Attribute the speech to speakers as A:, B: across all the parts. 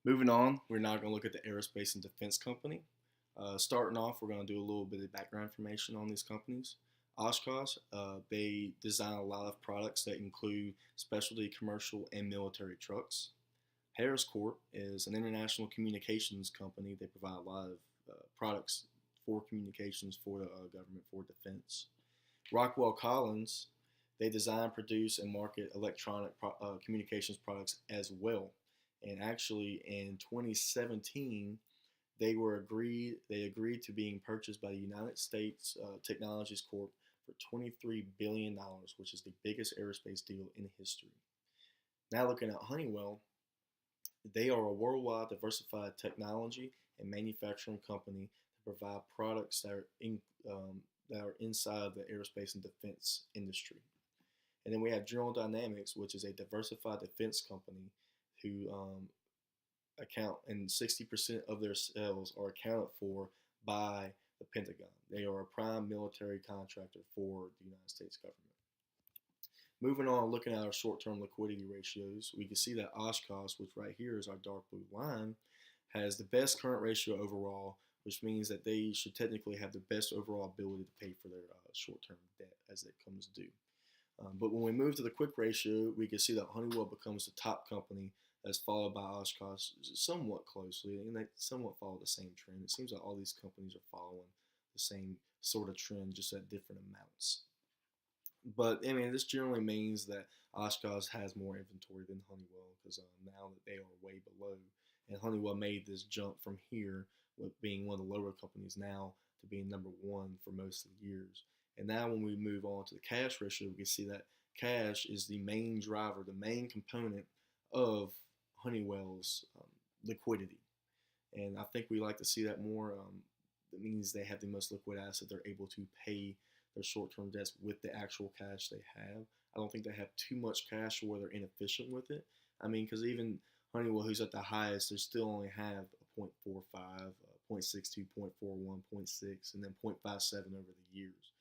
A: Moving on, we're now going to look at the aerospace and defense company. Starting off, we're going to do a little bit of background information on these companies. Oshkosh, they design a lot of products that include specialty commercial and military trucks. Harris Corp is an international communications company. They provide a lot of products for communications for the government for defense. Rockwell Collins, they design, produce, and market electronic communications products as well. And actually, in 2017, they agreed to being purchased by the United States Technologies Corp for $23 billion, which is the biggest aerospace deal in history. Now looking at Honeywell, they are a worldwide diversified technology and manufacturing company that provide products that are inside the aerospace and defense industry. And then we have General Dynamics, which is a diversified defense company who account and 60% of their sales are accounted for by the Pentagon. They are a prime military contractor for the United States government. Moving on, looking at our short-term liquidity ratios, we can see that Oshkosh, which right here is our dark blue line, has the best current ratio overall, which means that they should technically have the best overall ability to pay for their short-term debt as it comes due. But when we move to the quick ratio, we can see that Honeywell becomes the top company, as followed by Oshkosh somewhat closely, and they somewhat follow the same trend. It seems like all these companies are following the same sort of trend, just at different amounts. But I mean, this generally means that Oshkosh has more inventory than Honeywell because now that they are way below, and Honeywell made this jump from here, with being one of the lower companies now to being number one for most of the years. And now when we move on to the cash ratio, we can see that cash is the main driver, the main component of Honeywell's liquidity. And I think we like to see that more. That means they have the most liquid asset. They're able to pay their short-term debts with the actual cash they have. I don't think they have too much cash where they're inefficient with it. I mean, because even Honeywell, who's at the highest, they still only have a 0.45, 0.62, 0.41, 0.6, and then 0.57 over the years.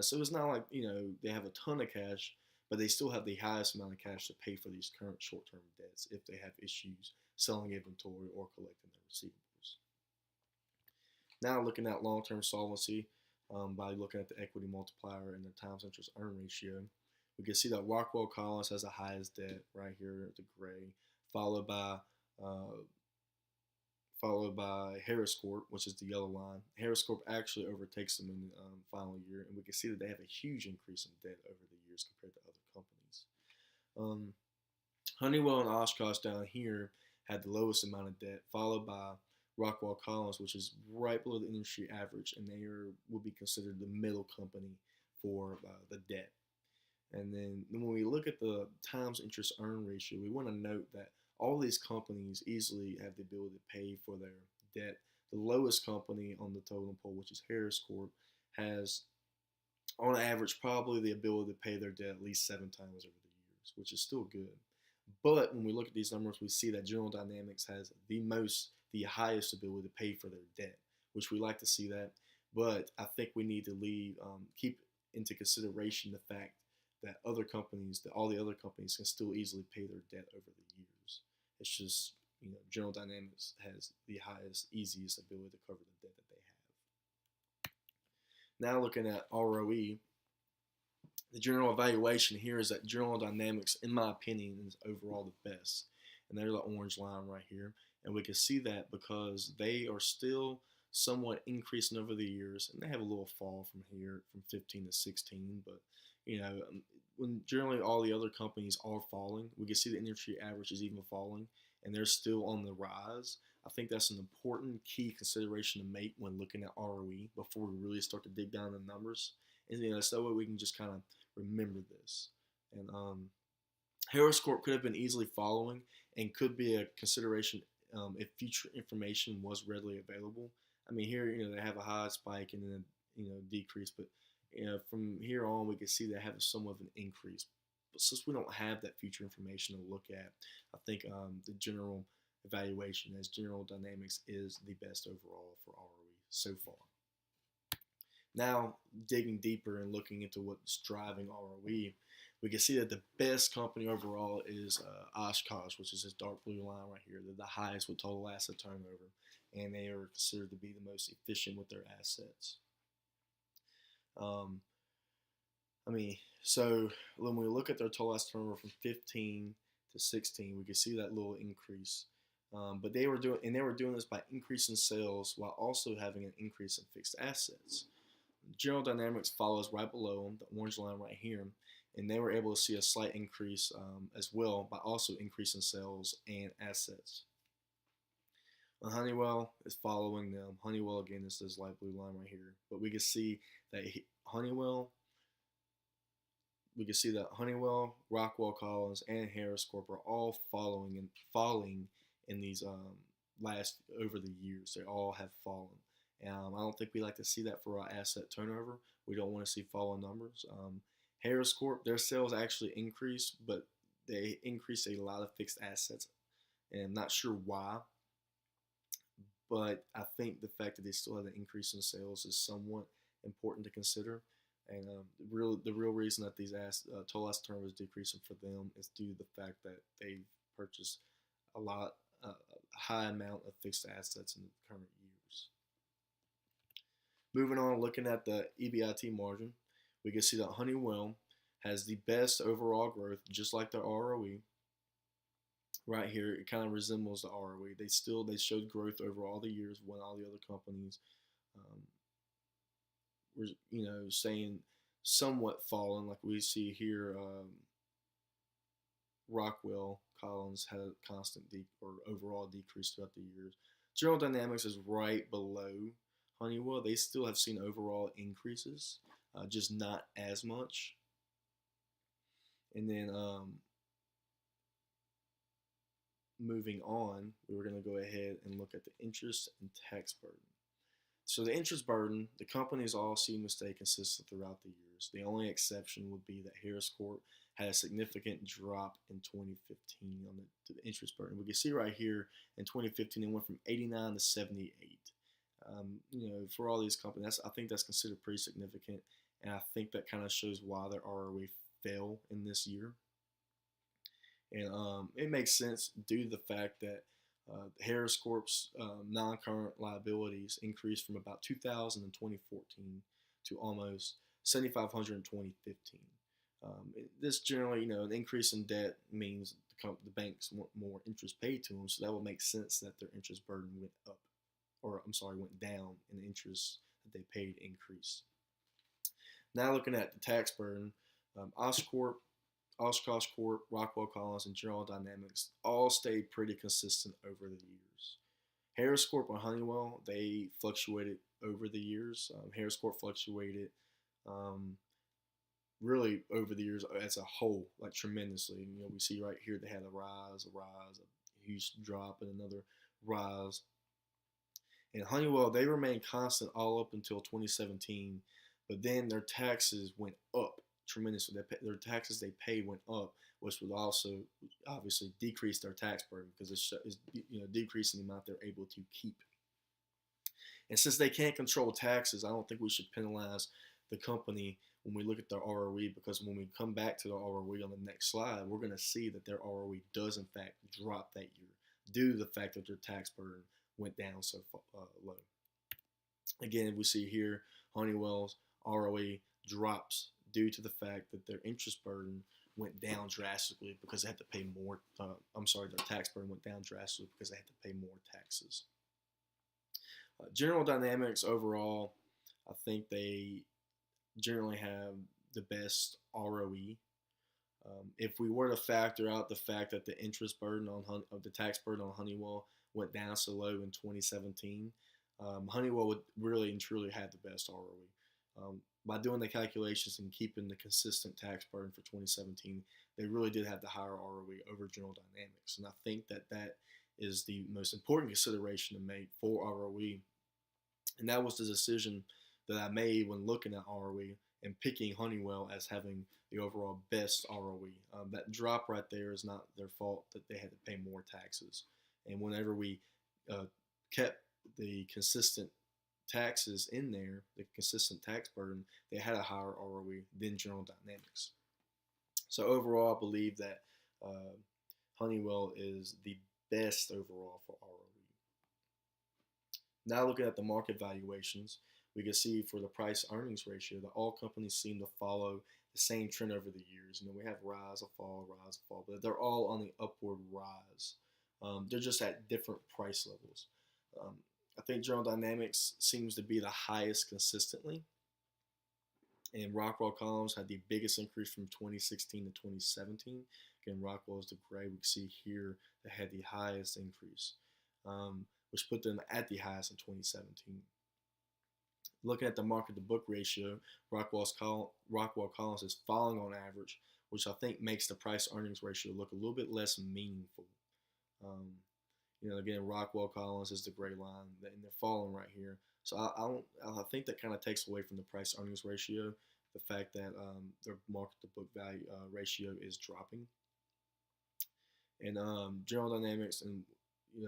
A: So it's not like, they have a ton of cash, but they still have the highest amount of cash to pay for these current short-term debts if they have issues selling inventory or collecting their receivables. Now looking at long-term solvency by looking at the equity multiplier and the times interest earn ratio, we can see that Rockwell Collins has the highest debt right here, the gray, followed by Harris Corp, which is the yellow line. Harris Corp actually overtakes them in the final year, and we can see that they have a huge increase in debt over the years compared to other companies. Honeywell and Oshkosh down here had the lowest amount of debt, followed by Rockwell Collins, which is right below the industry average, and they will be considered the middle company for the debt. And then when we look at the times interest earn ratio, we want to note that all these companies easily have the ability to pay for their debt. The lowest company on the totem pole, which is Harris Corp, has on average probably the ability to pay their debt at least 7 times over the years, which is still good. But when we look at these numbers, we see that General Dynamics has the highest ability to pay for their debt, which we like to see that. But I think we need to keep into consideration the fact that all the other companies can still easily pay their debt over the years. It's just, General Dynamics has the highest, easiest ability to cover the debt that they have. Now looking at ROE, the general evaluation here is that General Dynamics, in my opinion, is overall the best. And there's the orange line right here. And we can see that because they are still somewhat increasing over the years, and they have a little fall from here from 15 to 16. But when generally all the other companies are falling, we can see the industry average is even falling, and they're still on the rise. I think that's an important key consideration to make when looking at ROE before we really start to dig down the numbers. And so that way we can just kind of remember this. And Harris Corp could have been easily following and could be a consideration if future information was readily available. I mean, here, they have a high spike and then, decrease, but, from here on, we can see they have somewhat of an increase. But since we don't have that future information to look at, I think the general evaluation as General Dynamics is the best overall for ROE so far. Now, digging deeper and looking into what's driving ROE, We can see that the best company overall is Oshkosh, which is this dark blue line right here. They're the highest with total asset turnover, and they are considered to be the most efficient with their assets. Um, I mean, so when we look at their total asset turnover from 15 to 16, we can see that little increase. But they were doing this by increasing sales while also having an increase in fixed assets. General Dynamics follows right below them, the orange line right here, and they were able to see a slight increase as well by also increasing sales and assets. Honeywell is following them. Honeywell again is this light blue line right here, but we can see that Honeywell, Rockwell Collins, and Harris Corp are all falling in these last over the years. They all have fallen. I don't think we like to see that for our asset turnover. We don't want to see falling numbers. Harris Corp, their sales actually increased, but they increased a lot of fixed assets, and I'm not sure why. But I think the fact that they still have an increase in sales is somewhat important to consider. And the real reason that these total asset turnover is decreasing for them is due to the fact that they've purchased a high amount of fixed assets in the current years. Moving on, looking at the EBIT margin, we can see that Honeywell has the best overall growth, just like their ROE. Right here, it kind of resembles the ROE. They showed growth over all the years when all the other companies were saying somewhat fallen, like we see here. Rockwell Collins had a constant or overall decrease throughout the years. General Dynamics is right below Honeywell. They still have seen overall increases, just not as much. And then moving on, we were going to go ahead and look at the interest and tax burden. So the interest burden, the companies all seem to stay consistent throughout the years. The only exception would be that Harris Corp had a significant drop in 2015 on the interest burden. We can see right here in 2015 it went from 89 to 78. For all these companies, I think that's considered pretty significant, and I think that kind of shows why their ROE fell in this year. And it makes sense due to the fact that Harris Corp's non-current liabilities increased from about 2,000 in 2014 to almost 7,500 in 2015. This generally, an increase in debt means the banks want more interest paid to them, so that would make sense that their interest burden went down, and the interest that they paid increased. Now looking at the tax burden, Oshkosh Corp, Rockwell Collins, and General Dynamics all stayed pretty consistent over the years. Harris Corp and Honeywell, they fluctuated over the years. Harris Corp fluctuated really over the years as a whole, like tremendously. We see right here they had a rise, a huge drop, and another rise. And Honeywell, they remained constant all up until 2017, but then their taxes went up tremendously. Their taxes they paid went up, which would also obviously decrease their tax burden because it's decreasing the amount they're able to keep. And since they can't control taxes, I don't think we should penalize the company when we look at their ROE, because when we come back to the ROE on the next slide, we're going to see that their ROE does in fact drop that year due to the fact that their tax burden went down so low. Again, we see here Honeywell's ROE drops due to the fact that their interest burden went down drastically because they had to pay more. Their tax burden went down drastically because they had to pay more taxes. General Dynamics overall, I think they generally have the best ROE. If we were to factor out the fact that the interest burden of the tax burden on Honeywell went down so low in 2017, Honeywell would really and truly have the best ROE. By doing the calculations and keeping the consistent tax burden for 2017, they really did have the higher ROE over General Dynamics. And I think that is the most important consideration to make for ROE. And that was the decision that I made when looking at ROE and picking Honeywell as having the overall best ROE. That drop right there is not their fault that they had to pay more taxes. And whenever we kept the consistent taxes in there, the consistent tax burden, they had a higher ROE than General Dynamics. So overall, I believe that uh, Honeywell is the best overall for ROE. Now looking at the market valuations, we can see for the price earnings ratio that all companies seem to follow the same trend over the years. We have rise or fall, but they're all on the upward rise. They're just at different price levels. Um, I think General Dynamics seems to be the highest consistently, and Rockwell Collins had the biggest increase from 2016 to 2017. Again, Rockwell is the gray. We can see here that had the highest increase, which put them at the highest in 2017. Looking at the market to book ratio, Rockwell Collins is falling on average, which I think makes the price earnings ratio look a little bit less meaningful. Um, again, Rockwell Collins is the gray line, and they're falling right here. So I think that kind of takes away from the price earnings ratio, the fact that their market to book value ratio is dropping. And General Dynamics, and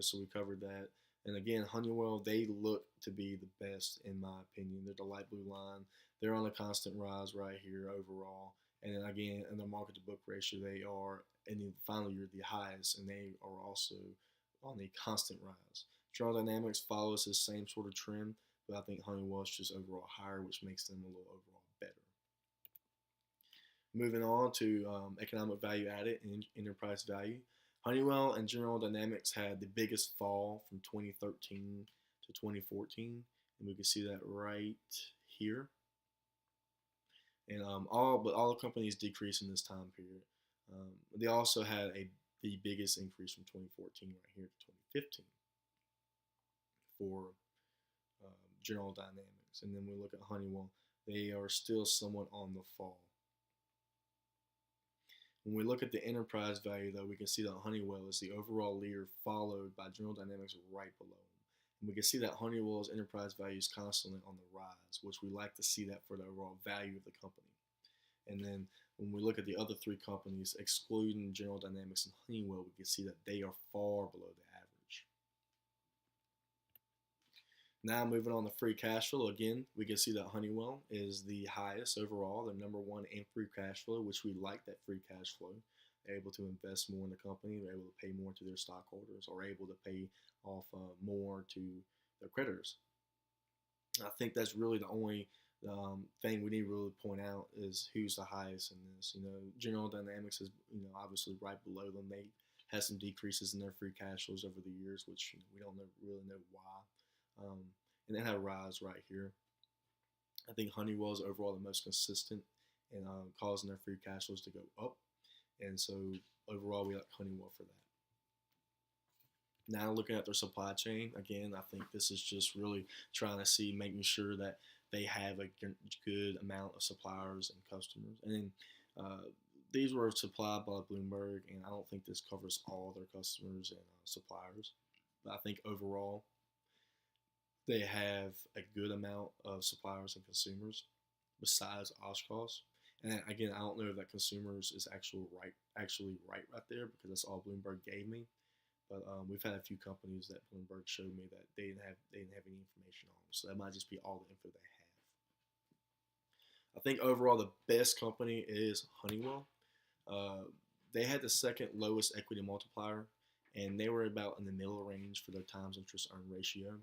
A: so we covered that. And again, Honeywell, they look to be the best in my opinion. They're the light blue line. They're on a constant rise right here overall. And then again, in their market to book ratio, they are in the final year the highest, and they are also on a constant rise. General Dynamics follows the same sort of trend, but I think Honeywell is just overall higher, which makes them a little overall better. Moving on to economic value added and enterprise value. Honeywell and General Dynamics had the biggest fall from 2013 to 2014, and we can see that right here. And all the companies decreased in this time period. They also had the biggest increase from 2014 right here to 2015 for General Dynamics. And then we look at Honeywell, they are still somewhat on the fall. When we look at the enterprise value, though, we can see that Honeywell is the overall leader, followed by General Dynamics right below them. And we can see that Honeywell's enterprise value is constantly on the rise, which we like to see that for the overall value of the company. And then when we look at the other three companies, excluding General Dynamics and Honeywell, we can see that they are far below the average. Now moving on to free cash flow, again, we can see that Honeywell is the highest overall. They're number one in free cash flow, which we like that free cash flow. They're able to invest more in the company. They're able to pay more to their stockholders, or able to pay off more to their creditors. I think that's really the only thing we need to really point out is who's the highest in this. General Dynamics is obviously right below them. They had some decreases in their free cash flows over the years, which we don't really know why. And they had a rise right here. I think Honeywell is overall the most consistent in causing their free cash flows to go up. And so overall, we like Honeywell for that. Now looking at their supply chain, again, I think this is just really trying to see, making sure that they have a good amount of suppliers and customers. And then these were supplied by Bloomberg, and I don't think this covers all their customers and suppliers. But I think overall, they have a good amount of suppliers and consumers besides Oshkosh. And again, I don't know if that consumers is actually right there, because that's all Bloomberg gave me. But we've had a few companies that Bloomberg showed me that they didn't have any information on, so that might just be all the info they have. I think overall the best company is Honeywell. They had the second lowest equity multiplier, and they were about in the middle range for their times interest earned ratio.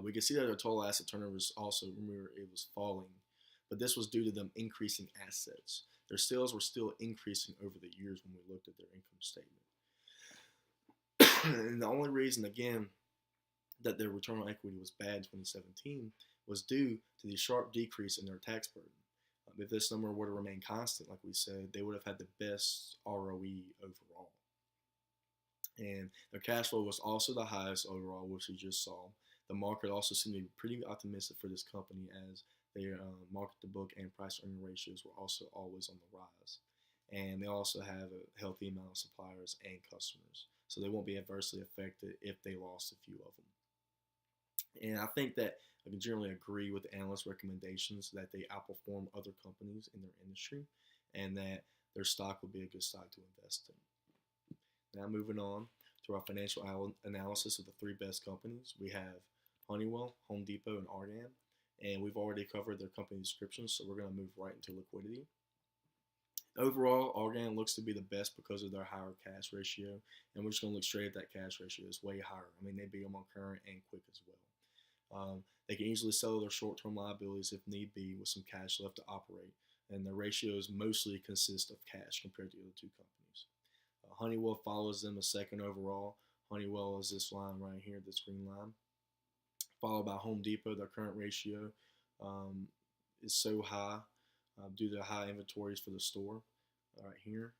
A: We can see that their total asset turnover was also, remember, it was falling, but this was due to them increasing assets. Their sales were still increasing over the years when we looked at their income statement. And the only reason, again, that their return on equity was bad in 2017 was due to the sharp decrease in their tax burden. If this number were to remain constant, like we said, they would have had the best ROE overall. And their cash flow was also the highest overall, which we just saw. The market also seemed to be pretty optimistic for this company, as their market to book and price earning ratios were also always on the rise. And they also have a healthy amount of suppliers and customers, so they won't be adversely affected if they lost a few of them. And I think that I can generally agree with the analyst recommendations that they outperform other companies in their industry, and that their stock will be a good stock to invest in. Now moving on to our financial analysis of the three best companies, we have Honeywell, Home Depot, and Argan. And we've already covered their company descriptions, so we're going to move right into liquidity. Overall, Argan looks to be the best because of their higher cash ratio, and we're just going to look straight at that cash ratio. It's way higher. I mean, they beat them on current and quick as well. They can easily sell their short-term liabilities if need be with some cash left to operate, and their ratios mostly consist of cash compared to the other two companies. Honeywell follows them a second overall. Honeywell is this line right here, this green line, followed by Home Depot. Their current ratio um, is so high due to high inventories for the store. Right here,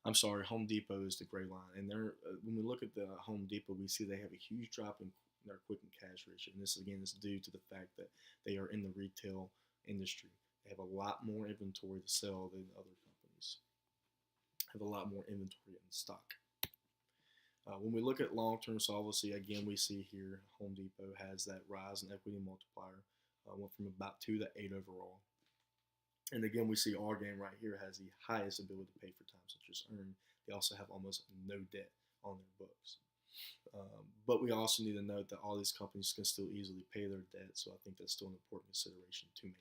A: I'm sorry, Home Depot is the gray line, and they're when we look at the Home Depot, we see they have a huge drop in their quick and cash ratio, and this again is due to the fact that they are in the retail industry. They have a lot more inventory to sell than other companies. Have a lot more inventory in stock. When we look at long-term solvency, again, we see here Home Depot has that rise in equity multiplier, went from about 2 to 8 overall. And again, we see Argan right here has the highest ability to pay for times interest earned. They also have almost no debt on their books. But we also need to note that all these companies can still easily pay their debt, so I think that's still an important consideration to make.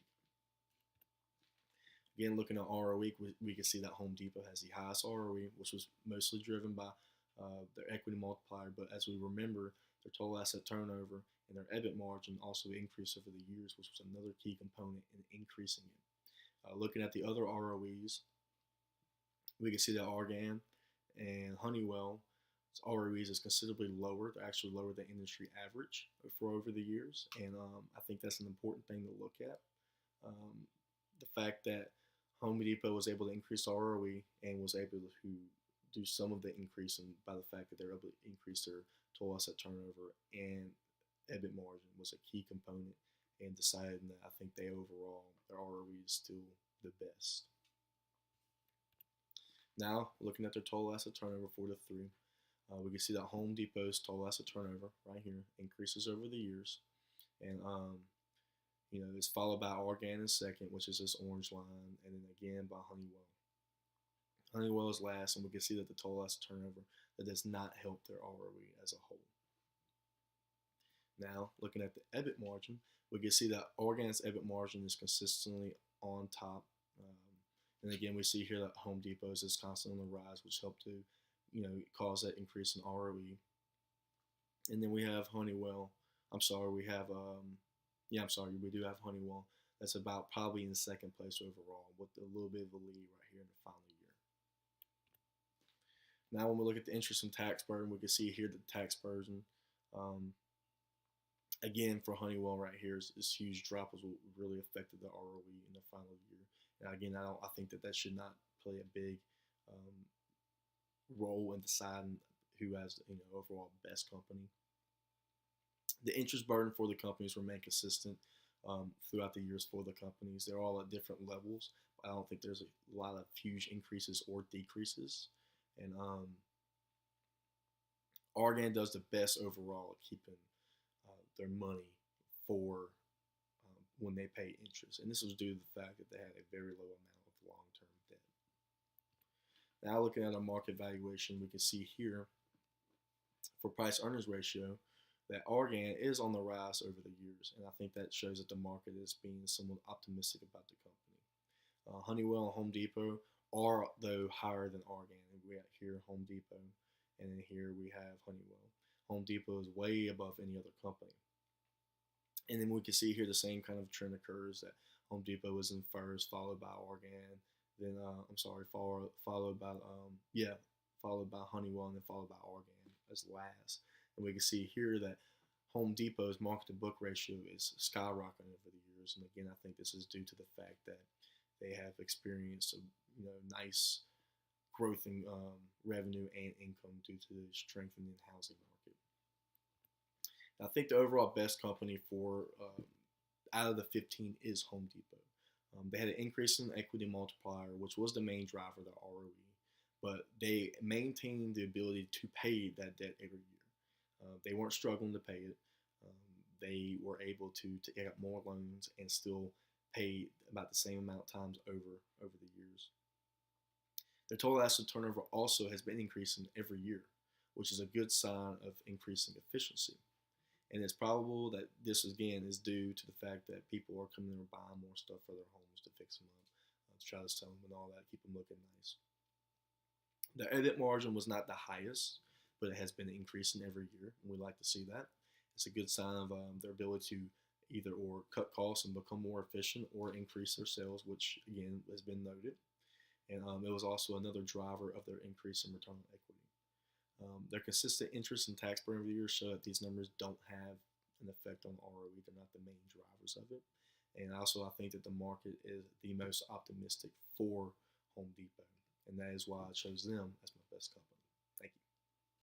A: Again, looking at ROE, we can see that Home Depot has the highest ROE, which was mostly driven by their equity multiplier. But as we remember, their total asset turnover and their EBIT margin also increased over the years, which was another key component in increasing it. Looking at the other ROEs, we can see that Argan and Honeywell's ROEs is considerably lower. They're actually lower than industry average for over the years, and I think that's an important thing to look at. The fact that Home Depot was able to increase ROE and was able to do some of the increase by the fact that they're able to increase their total asset turnover and EBIT margin was a key component in deciding that I think they overall, their ROE is still the best. Now, looking at their total asset turnover 4 to 3, we can see that Home Depot's total asset turnover right here increases over the years, and it's followed by Argan in second, which is this orange line, and then again by Honeywell. Honeywell is last, and we can see that the total asset turnover that does not help their ROE as a whole. Now, looking at the EBIT margin, we can see that Argan's EBIT margin is consistently on top. And again, we see here that Home Depot's is constantly on the rise, which helped to, cause that increase in ROE. And then we have Honeywell. I'm sorry, we have, we do have Honeywell. That's about probably in second place overall with a little bit of a lead right here in the final year. Now, when we look at the interest and tax burden, we can see here the tax burden. Again, for Honeywell right here, this huge drop was what really affected the ROE in the final year. And again, I think that should not play a big role in deciding who has overall best company. The interest burden for the companies remain consistent throughout the years for the companies. They're all at different levels. I don't think there's a lot of huge increases or decreases. And Argan does the best overall at keeping their money for when they pay interest. And this was due to the fact that they had a very low amount of long-term debt. Now looking at our market valuation, we can see here for price earnings ratio that Argan is on the rise over the years. And I think that shows that the market is being somewhat optimistic about the company. Honeywell and Home Depot are, though, higher than Argan. We have here Home Depot, and then here we have Honeywell. Home Depot is way above any other company. And then we can see here the same kind of trend occurs that Home Depot is in first, followed by Argan, then followed by Honeywell, and then followed by Argan as last. And we can see here that Home Depot's market to book ratio is skyrocketing over the years. And again, I think this is due to the fact that they have experienced a nice growth in revenue and income due to the strengthening housing market. I think the overall best company for out of the 15 is Home Depot. They had an increase in equity multiplier, which was the main driver of the ROE, but they maintained the ability to pay that debt every year. They weren't struggling to pay it. They were able to take up more loans and still pay about the same amount of times over the years. Their total asset turnover also has been increasing every year, which is a good sign of increasing efficiency. And it's probable that this again is due to the fact that people are coming in and buying more stuff for their homes to fix them up, to try to sell them and all that, keep them looking nice. The edit margin was not the highest, but it has been increasing every year, and we like to see that. It's a good sign of their ability to either or cut costs and become more efficient or increase their sales, which again has been noted. And it was also another driver of their increase in return on equity. Their consistent interest in tax burden every year show that these numbers don't have an effect on ROE. They're not the main drivers of it. And also, I think that the market is the most optimistic for Home Depot, and that is why I chose them as my best company.